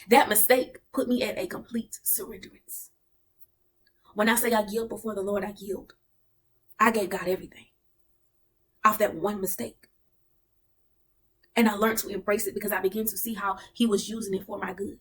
That mistake put me at a complete surrenderance. When I say I yield before the Lord, I yield. I gave God everything off that one mistake. And I learned to embrace it because I began to see how he was using it for my good.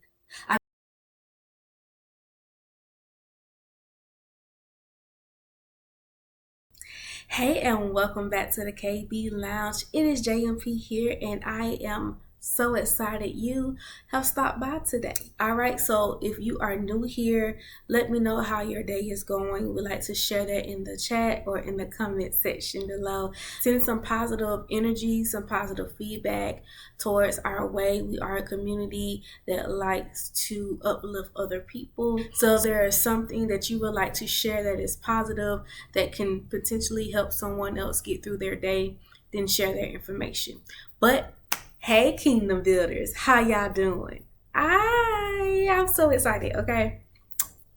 Hey, and welcome back to the KB Lounge. It is JMP here, and I am so excited you have stopped by today. All right, so if you are new here, let me know how your day is going. We'd like to share that in the chat or in the comment section below. Send some positive energy, some positive feedback towards our way. We are a community that likes to uplift other people. So if there is something that you would like to share that is positive, that can potentially help someone else get through their day, then share that information. But hey, Kingdom Builders, how y'all doing? I'm so excited, okay?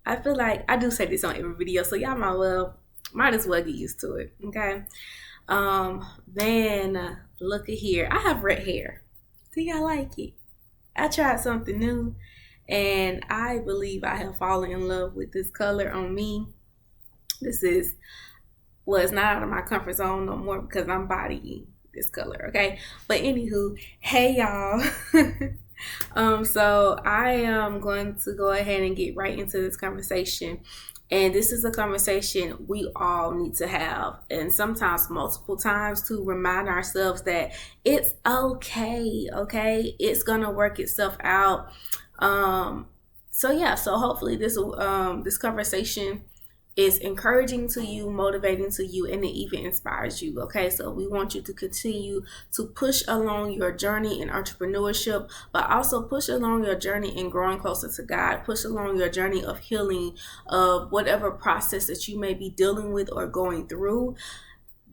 I feel like I do say this on every video, so y'all might as well get used to it, okay? Man, look at here. I have red hair. Do y'all like it? I tried something new, and I believe I have fallen in love with this color on me. It's not out of my comfort zone no more because I'm bodying this color, okay? But anywho, hey y'all. So I am going to go ahead and get right into this conversation. And this is a conversation we all need to have, and sometimes multiple times, to remind ourselves that it's okay, okay? It's gonna work itself out. So hopefully this conversation is encouraging to you, motivating to you, and it even inspires you, okay? So we want you to continue to push along your journey in entrepreneurship, but also push along your journey in growing closer to God, push along your journey of healing, of whatever process that you may be dealing with or going through.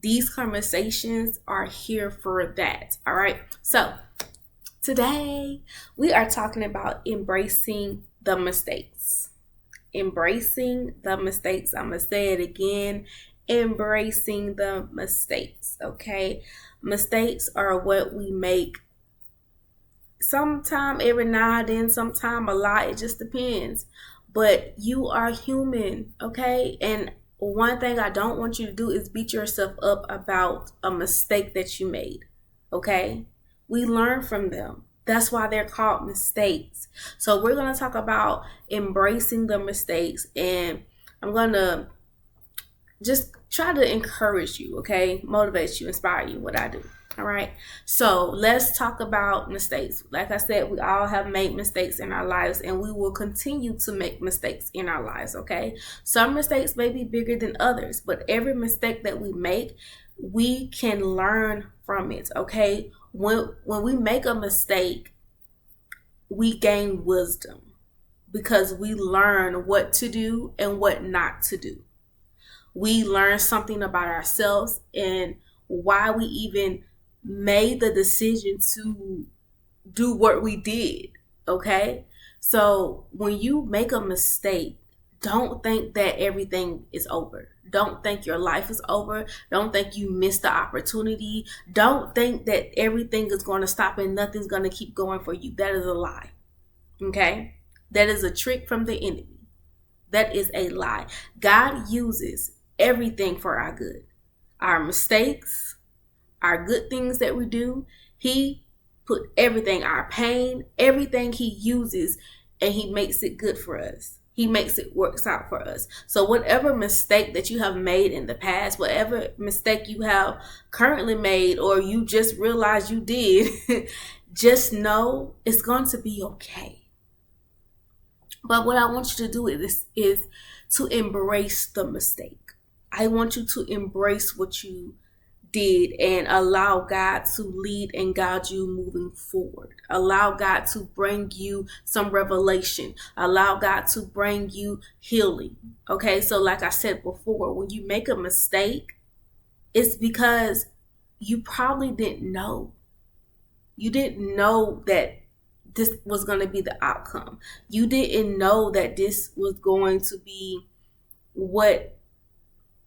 These conversations are here for that, all right? So today we are talking about embracing the mistakes. Embracing the mistakes. I'm going to say it again. Embracing the mistakes, okay? Mistakes are what we make sometime, every now and then, sometime a lot. It just depends. But you are human, okay? And one thing I don't want you to do is beat yourself up about a mistake that you made, okay? We learn from them. That's why they're called mistakes. So we're going to talk about embracing the mistakes, and I'm going to just try to encourage you, okay? Motivate you, inspire you, what I do. All right. So let's talk about mistakes. Like I said, we all have made mistakes in our lives, and we will continue to make mistakes in our lives, okay? Some mistakes may be bigger than others, but every mistake that we make, we can learn from it, okay? When we make a mistake, we gain wisdom because we learn what to do and what not to do. We learn something about ourselves and why we even made the decision to do what we did, okay? So when you make a mistake, don't think that everything is over. Don't think your life is over. Don't think you missed the opportunity. Don't think that everything is going to stop and nothing's going to keep going for you. That is a lie. Okay? That is a trick from the enemy. That is a lie. God uses everything for our good. Our mistakes, our good things that we do, he put everything, our pain, everything he uses, and he makes it good for us. He makes it works out for us. So whatever mistake that you have made in the past, whatever mistake you have currently made, or you just realized you did, just know it's going to be okay. But what I want you to do is to embrace the mistake. I want you to embrace what you did and allow God to lead and guide you moving forward. Allow God to bring you some revelation. Allow God to bring you healing. Okay, so like I said before, when you make a mistake, it's because you probably didn't know. You didn't know that this was going to be the outcome. You didn't know that this was going to be what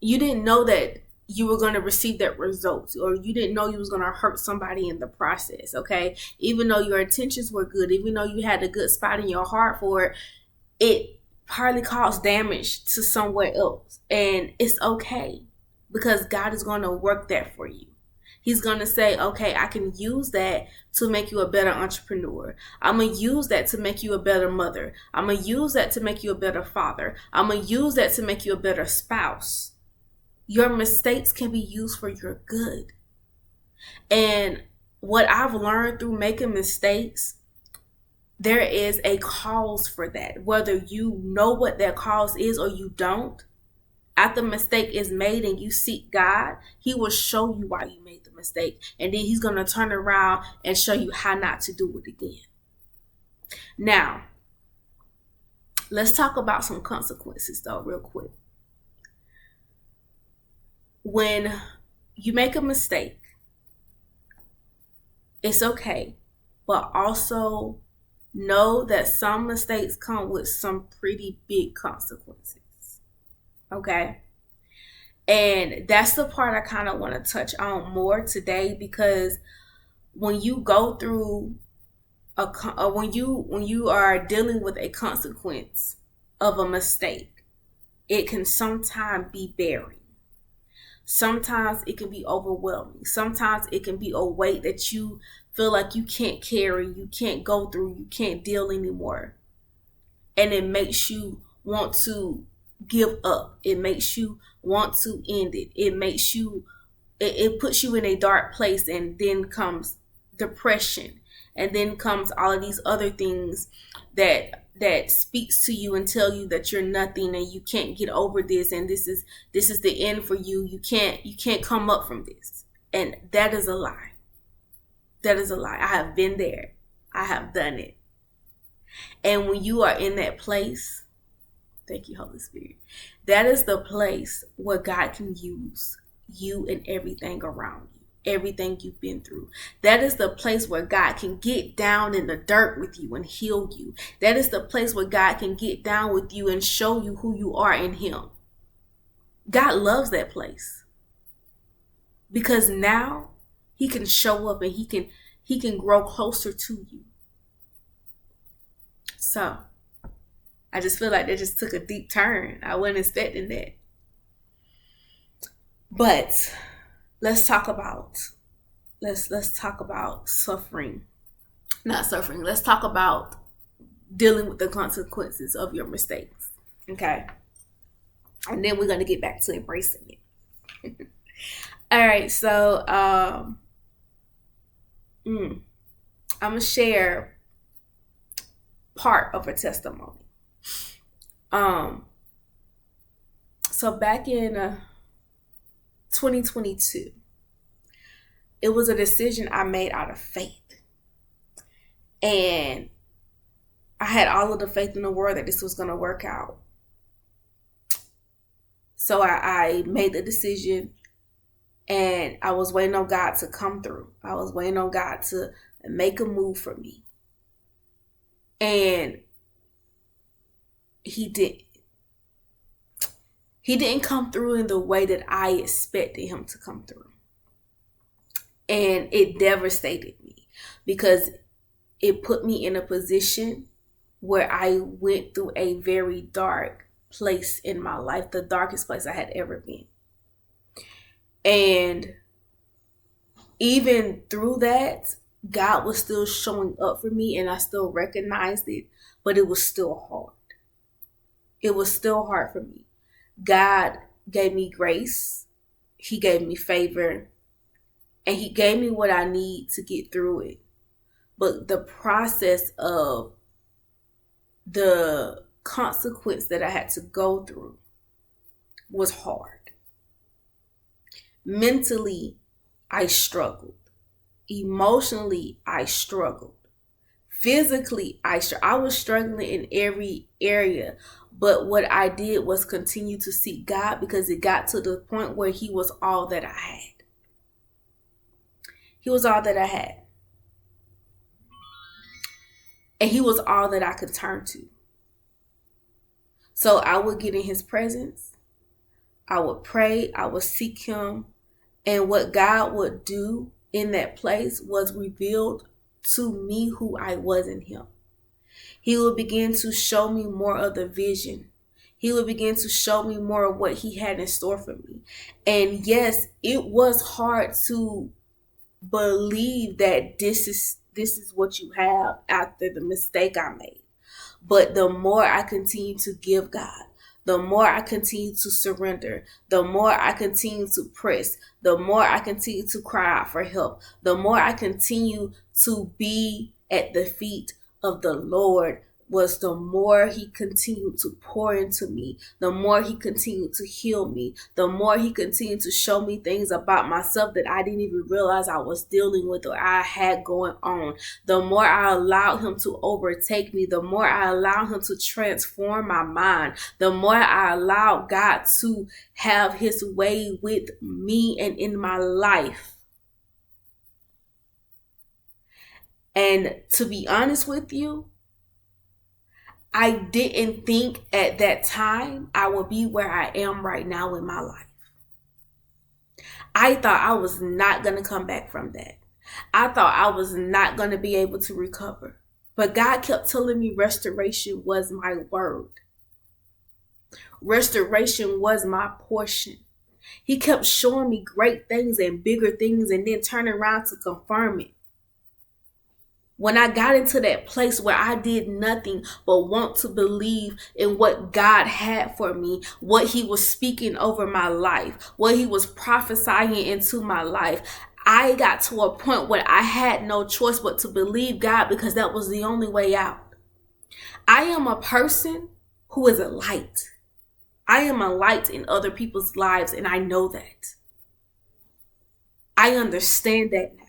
you didn't know that you were going to receive that result, or you didn't know you was going to hurt somebody in the process. Okay. Even though your intentions were good, even though you had a good spot in your heart for it, it partly caused damage to somewhere else. And it's okay, because God is going to work that for you. He's going to say, okay, I can use that to make you a better entrepreneur. I'm going to use that to make you a better mother. I'm going to use that to make you a better father. I'm going to use that to make you a better spouse. Your mistakes can be used for your good. And what I've learned through making mistakes, there is a cause for that. Whether you know what that cause is or you don't, after the mistake is made and you seek God, He will show you why you made the mistake. And then He's going to turn around and show you how not to do it again. Now, let's talk about some consequences though, real quick. When you make a mistake, it's okay, but also know that some mistakes come with some pretty big consequences. Okay. And that's the part I kind of want to touch on more today, because when you go through when you are dealing with a consequence of a mistake, it can sometimes be bearing. Sometimes it can be overwhelming. Sometimes it can be a weight that you feel like you can't carry, you can't go through, you can't deal anymore. And it makes you want to give up. It makes you want to end it. It puts you in a dark place, and then comes depression, and then comes all of these other things that speaks to you and tell you that you're nothing and you can't get over this, and this is the end for you. You can't come up from this. And that is a lie. That is a lie. I have been there. I have done it. And when you are in that place, thank you, Holy Spirit, that is the place where God can use you and everything around you, everything you've been through. That is the place where God can get down in the dirt with you and heal you. That is the place where God can get down with you and show you who you are in Him. God loves that place, because now He can show up and He can grow closer to you. So I just feel like that just took a deep turn. I wasn't expecting that. But let's talk about suffering. Not suffering. Let's talk about dealing with the consequences of your mistakes. Okay? And then we're going to get back to embracing it. All right, so I'm going to share part of a testimony. So back in 2022, it was a decision I made out of faith. And I had all of the faith in the world that this was going to work out. So I made the decision, and I was waiting on God to come through. I was waiting on God to make a move for me. And He did. He didn't come through in the way that I expected Him to come through. And it devastated me, because it put me in a position where I went through a very dark place in my life, the darkest place I had ever been. And even through that, God was still showing up for me, and I still recognized it, but it was still hard. It was still hard for me. God gave me grace. He gave me favor, and He gave me what I need to get through it. But the process of the consequence that I had to go through was hard. Mentally, I struggled. Emotionally, I struggled. Physically, I was struggling in every area. But what I did was continue to seek God, because it got to the point where He was all that I had. He was all that I had. And He was all that I could turn to. So I would get in His presence. I would pray, I would seek him, and what God would do in that place was revealed to me who I was in him. He would begin to show me more of the vision. He would begin to show me more of what he had in store for me. And yes, it was hard to believe that this is what you have after the mistake I made. But the more I continue to give God, the more I continue to surrender, the more I continue to press, the more I continue to cry out for help, the more I continue to be at the feet of the Lord, was the more he continued to pour into me, the more he continued to heal me, the more he continued to show me things about myself that I didn't even realize I was dealing with or I had going on. The more I allowed him to overtake me, the more I allowed him to transform my mind, the more I allowed God to have his way with me and in my life. And to be honest with you, I didn't think at that time I would be where I am right now in my life. I thought I was not going to come back from that. I thought I was not going to be able to recover. But God kept telling me restoration was my word. Restoration was my portion. He kept showing me great things and bigger things and then turning around to confirm it. When I got into that place where I did nothing but want to believe in what God had for me, what he was speaking over my life, what he was prophesying into my life, I got to a point where I had no choice but to believe God because that was the only way out. I am a person who is a light. I am a light in other people's lives, and I know that. I understand that now.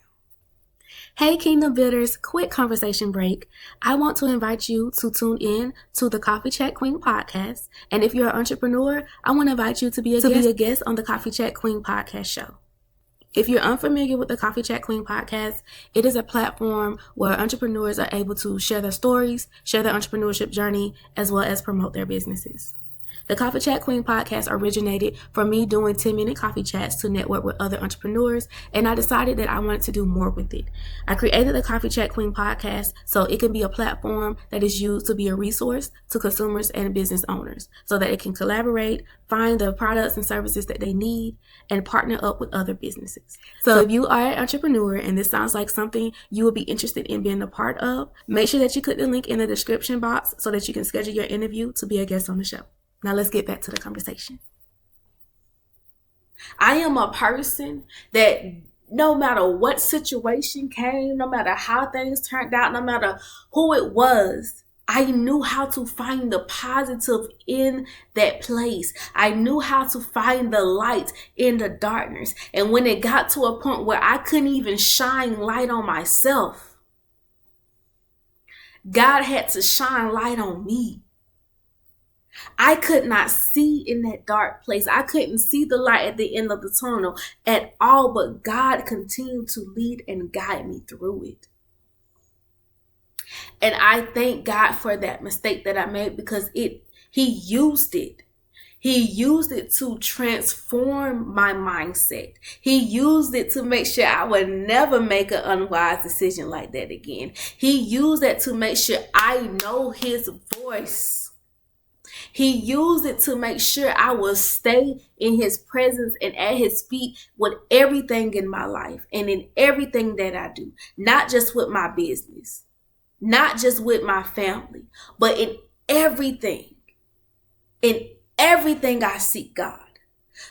Hey Kingdom Builders, quick conversation break. I want to invite you to tune in to the Coffee Chat Queen podcast. And if you're an entrepreneur, I want to invite you to be a guest on the Coffee Chat Queen podcast show. If you're unfamiliar with the Coffee Chat Queen podcast, it is a platform where entrepreneurs are able to share their stories, share their entrepreneurship journey, as well as promote their businesses. The Coffee Chat Queen podcast originated from me doing 10-minute coffee chats to network with other entrepreneurs, and I decided that I wanted to do more with it. I created the Coffee Chat Queen podcast so it can be a platform that is used to be a resource to consumers and business owners so that it can collaborate, find the products and services that they need, and partner up with other businesses. So if you are an entrepreneur and this sounds like something you would be interested in being a part of, make sure that you click the link in the description box so that you can schedule your interview to be a guest on the show. Now let's get back to the conversation. I am a person that no matter what situation came, no matter how things turned out, no matter who it was, I knew how to find the positive in that place. I knew how to find the light in the darkness. And when it got to a point where I couldn't even shine light on myself, God had to shine light on me. I could not see in that dark place. I couldn't see the light at the end of the tunnel at all, but God continued to lead and guide me through it. And I thank God for that mistake that I made because He used it. He used it to transform my mindset. He used it to make sure I would never make an unwise decision like that again. He used it to make sure I know His voice. He used it to make sure I will stay in His presence and at His feet with everything in my life and in everything that I do. Not just with my business, not just with my family, but in everything. In everything I seek God.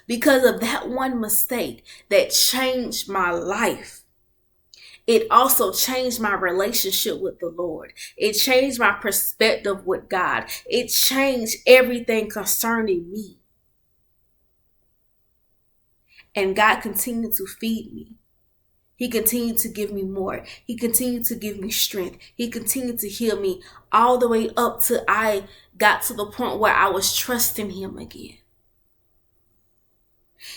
Because of that one mistake that changed my life. It also changed my relationship with the Lord. It changed my perspective with God. It changed everything concerning me. And God continued to feed me. He continued to give me more. He continued to give me strength. He continued to heal me all the way up till I got to the point where I was trusting Him again.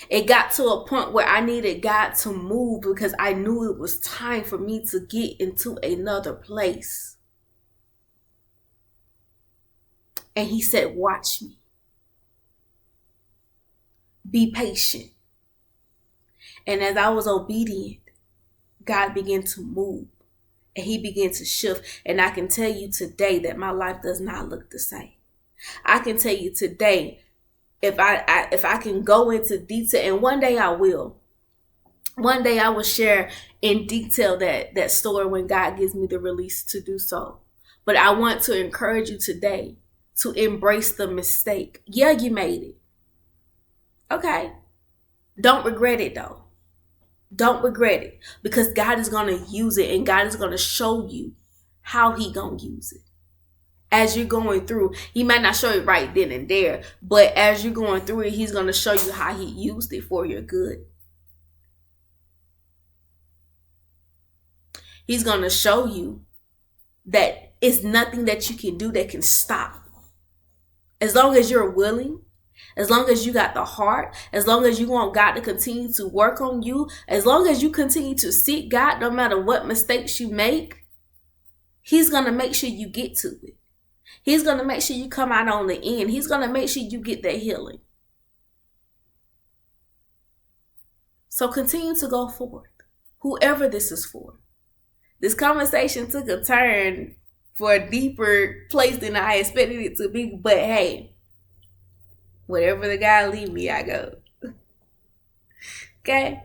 It got to a point where I needed God to move because I knew it was time for me to get into another place. And He said, watch me. Be patient. And as I was obedient, God began to move and he began to shift. And I can tell you today that my life does not look the same. I can tell you today, if I can go into detail, and one day I will. One day I will share in detail that story when God gives me the release to do so. But I want to encourage you today to embrace the mistake. Yeah, you made it. Okay. Don't regret it though. Don't regret it, because God is going to use it, and God is going to show you how he going to use it. As you're going through, he might not show it right then and there, but as you're going through it, he's going to show you how he used it for your good. He's going to show you that it's nothing that you can do that can stop. As long as you're willing, as long as you got the heart, as long as you want God to continue to work on you, as long as you continue to seek God, no matter what mistakes you make, he's going to make sure you get to it. He's going to make sure you come out on the end. He's going to make sure you get that healing. So continue to go forward, whoever this is for. This conversation took a turn for a deeper place than I expected it to be. But hey, wherever the God lead me, I go. Okay?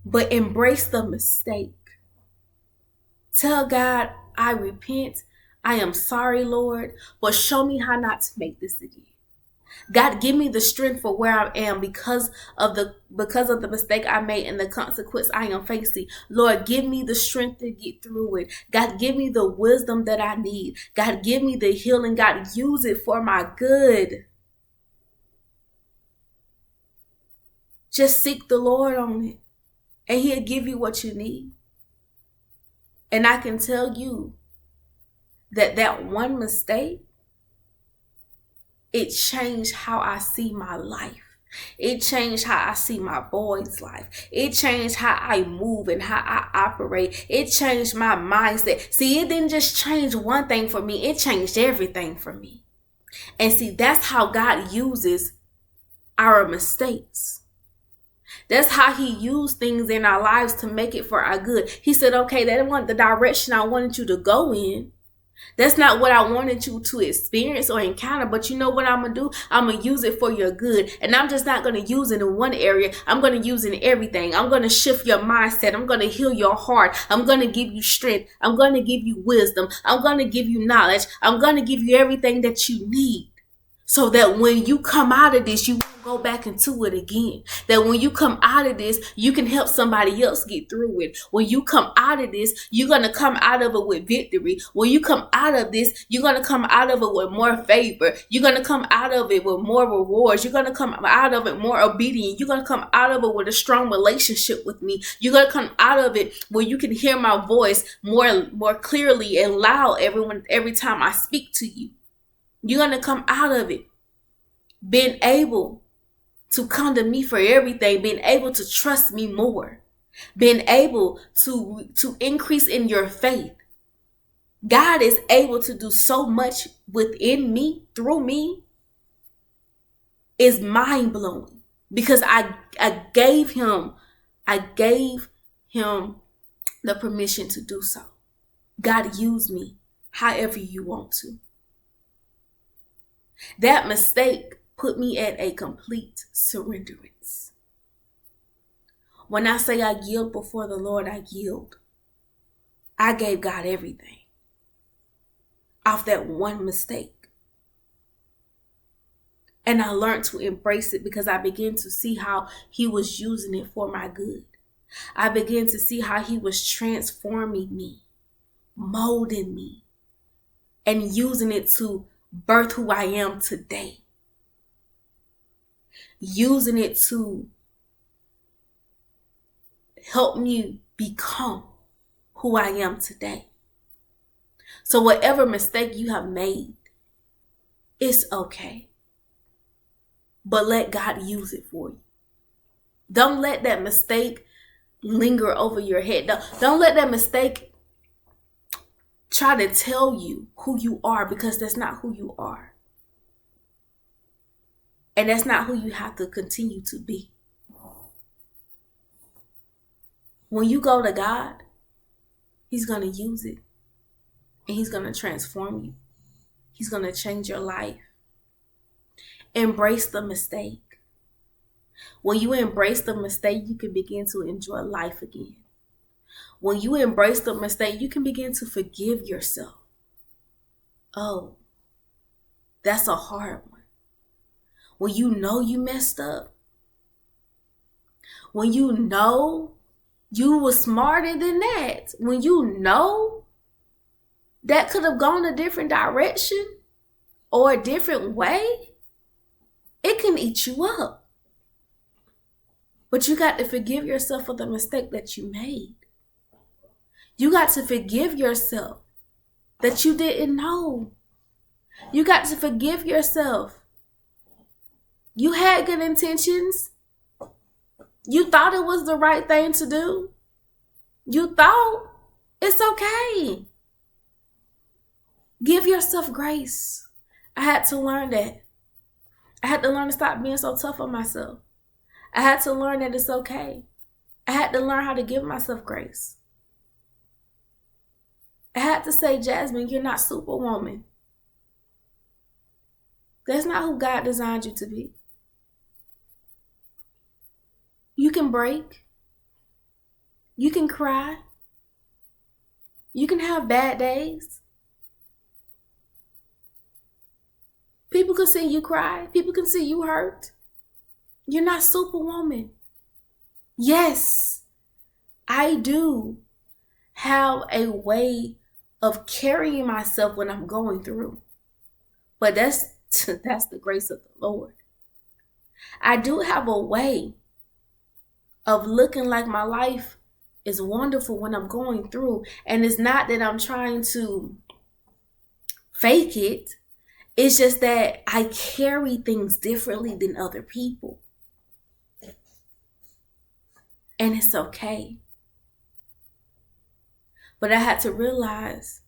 But embrace the mistake. Tell God, I repent. I am sorry, Lord, but show me how not to make this again. God, give me the strength for where I am because of the mistake I made and the consequence I am facing. Lord, give me the strength to get through it. God, give me the wisdom that I need. God, give me the healing. God, use it for my good. Just seek the Lord on it, and he'll give you what you need. And I can tell you that one mistake, it changed how I see my life. It changed how I see my boy's life. It changed how I move and how I operate. It changed my mindset. See, it didn't just change one thing for me. It changed everything for me. And see, that's how God uses our mistakes. That's how he used things in our lives to make it for our good. He said, okay, that wasn't the direction I wanted you to go in. That's not what I wanted you to experience or encounter. But you know what I'm going to do? I'm going to use it for your good. And I'm just not going to use it in one area. I'm going to use it in everything. I'm going to shift your mindset. I'm going to heal your heart. I'm going to give you strength. I'm going to give you wisdom. I'm going to give you knowledge. I'm going to give you everything that you need. So that when you come out of this, you won't go back into it again. That when you come out of this, you can help somebody else get through it. When you come out of this, you're going to come out of it with victory. When you come out of this, you're going to come out of it with more favor. You're going to come out of it with more rewards. You're going to come out of it more obedient. You're going to come out of it with a strong relationship with me. You're going to come out of it where you can hear my voice more clearly and loud every time I speak to you. You're going to come out of it being able to come to me for everything, being able to trust me more, being able to increase in your faith. God is able to do so much within me, through me. It's mind-blowing because I gave him the permission to do so. God, use me however you want to. That mistake put me at a complete surrenderance. When I say I yield before the Lord, I yield. I gave God everything off that one mistake. And I learned to embrace it because I began to see how he was using it for my good. I began to see how he was transforming me, molding me, and using it to birth who I am today. Using it to help me become who I am today. So whatever mistake you have made, it's okay. But let God use it for you. Don't let that mistake linger over your head. Don't let that mistake try to tell you who you are, because that's not who you are. And that's not who you have to continue to be. When you go to God, He's going to use it. And He's going to transform you. He's going to change your life. Embrace the mistake. When you embrace the mistake, you can begin to enjoy life again. When you embrace the mistake, you can begin to forgive yourself. Oh, that's a hard one. When you know you messed up. When you know you were smarter than that. When you know that could have gone a different direction or a different way, it can eat you up. But you got to forgive yourself for the mistake that you made. You got to forgive yourself that you didn't know. You got to forgive yourself. You had good intentions. You thought it was the right thing to do. You thought it's okay. Give yourself grace. I had to learn that. I had to learn to stop being so tough on myself. I had to learn that it's okay. I had to learn how to give myself grace. I had to say, Jasmine, you're not Superwoman. That's not who God designed you to be. You can break. You can cry. You can have bad days. People can see you cry. People can see you hurt. You're not Superwoman. Yes, I do have a way of carrying myself when I'm going through. But that's the grace of the Lord. I do have a way of looking like my life is wonderful when I'm going through. And it's not that I'm trying to fake it. It's just that I carry things differently than other people. And it's okay. But I had to realize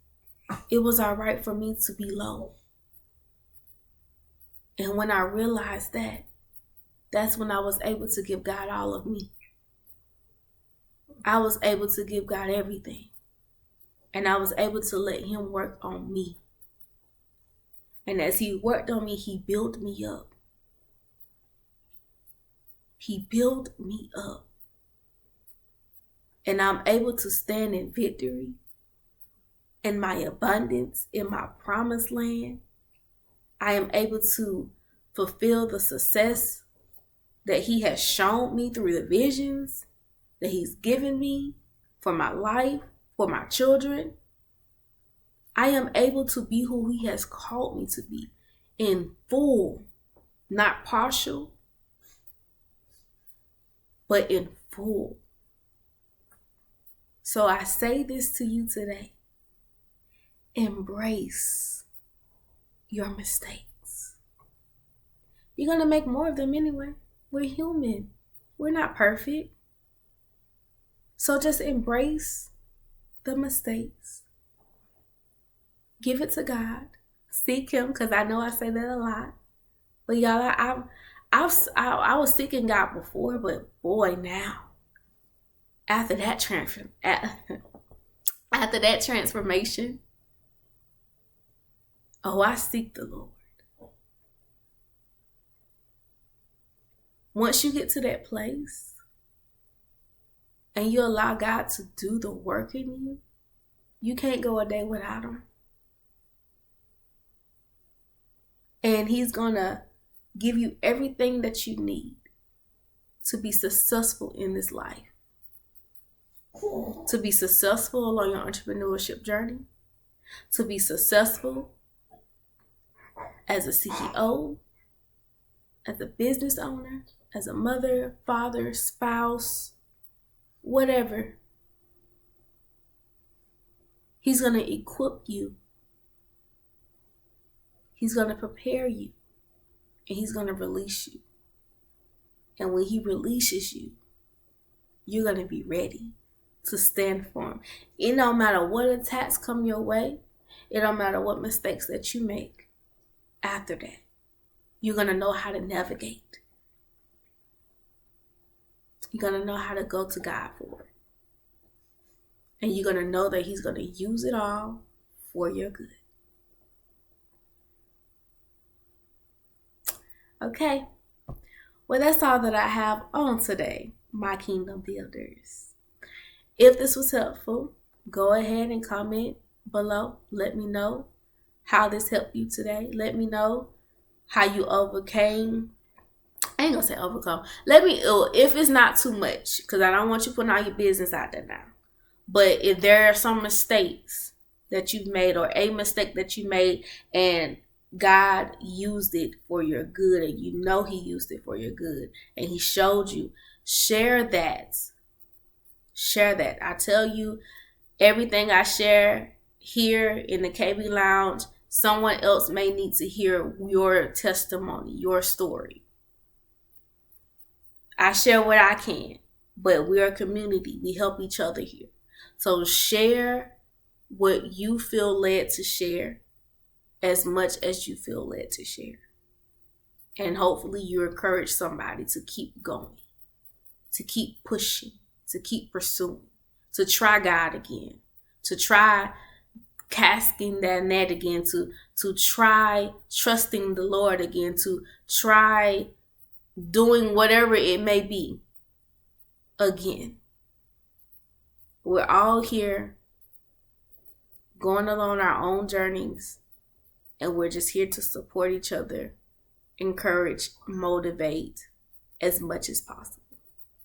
it was all right for me to be low. And when I realized that, that's when I was able to give God all of me. I was able to give God everything. And I was able to let Him work on me. And as He worked on me, He built me up. He built me up. And I'm able to stand in victory, in my abundance, in my promised land. I am able to fulfill the success that He has shown me through the visions that He's given me for my life, for my children. I am able to be who He has called me to be in full, not partial, but in full. So I say this to you today. Embrace your mistakes. You're going to make more of them anyway. We're human. We're not perfect. So just embrace the mistakes. Give it to God. Seek Him, because I know I say that a lot. But y'all, I was seeking God before, but boy, now, after that transformation, oh, I seek the Lord. Once you get to that place and you allow God to do the work in you, you can't go a day without Him. And He's going to give you everything that you need to be successful in this life. To be successful along your entrepreneurship journey. To be successful as a CEO, as a business owner, as a mother, father, spouse, whatever. He's going to equip you. He's going to prepare you. And He's going to release you. And when He releases you, you're going to be ready to stand for Him. It don't matter what attacks come your way. It don't matter what mistakes that you make after that. You're going to know how to navigate. You're going to know how to go to God for it. And you're going to know that He's going to use it all for your good. Okay. Well, that's all that I have on today, my kingdom builders. If this was helpful, go ahead and comment below. Let me know how this helped you today. Let me know how you overcame. I ain't gonna say overcome. Let me, if it's not too much, because I don't want you putting all your business out there now. But if there are some mistakes that you've made, or a mistake that you made, and God used it for your good, and you know He used it for your good, and He showed you, share that. Share that. I tell you, everything I share here in the KB Lounge, someone else may need to hear your testimony, your story. I share what I can, but we're a community. We help each other here. So share what you feel led to share as much as you feel led to share. And hopefully you encourage somebody to keep going, to keep pushing, to keep pursuing, to try God again, to try casting that net again, to try trusting the Lord again, to try doing whatever it may be again. We're all here going along our own journeys, and we're just here to support each other, encourage, motivate as much as possible.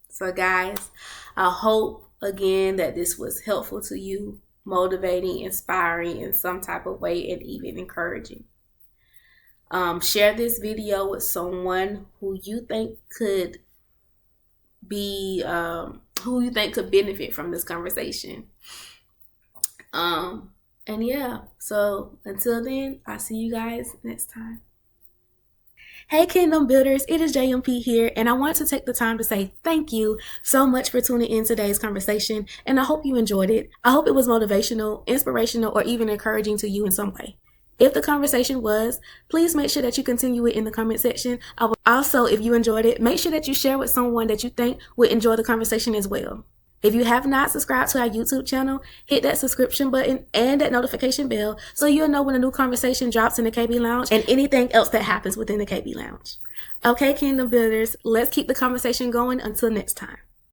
So guys, I hope again that this was helpful to you, motivating, inspiring in some type of way, and even encouraging. Share this video with someone who you think could be, who you think could benefit from this conversation. And yeah, so until then, I'll see you guys next time. Hey Kingdom Builders, it is JMP here, and I want to take the time to say thank you so much for tuning in today's conversation, and I hope you enjoyed it. I hope it was motivational, inspirational, or even encouraging to you in some way. If the conversation was, please make sure that you continue it in the comment section. Also, if you enjoyed it, make sure that you share with someone that you think would enjoy the conversation as well. If you have not subscribed to our YouTube channel, hit that subscription button and that notification bell so you'll know when a new conversation drops in the KB Lounge and anything else that happens within the KB Lounge. Okay, Kingdom Builders, let's keep the conversation going until next time.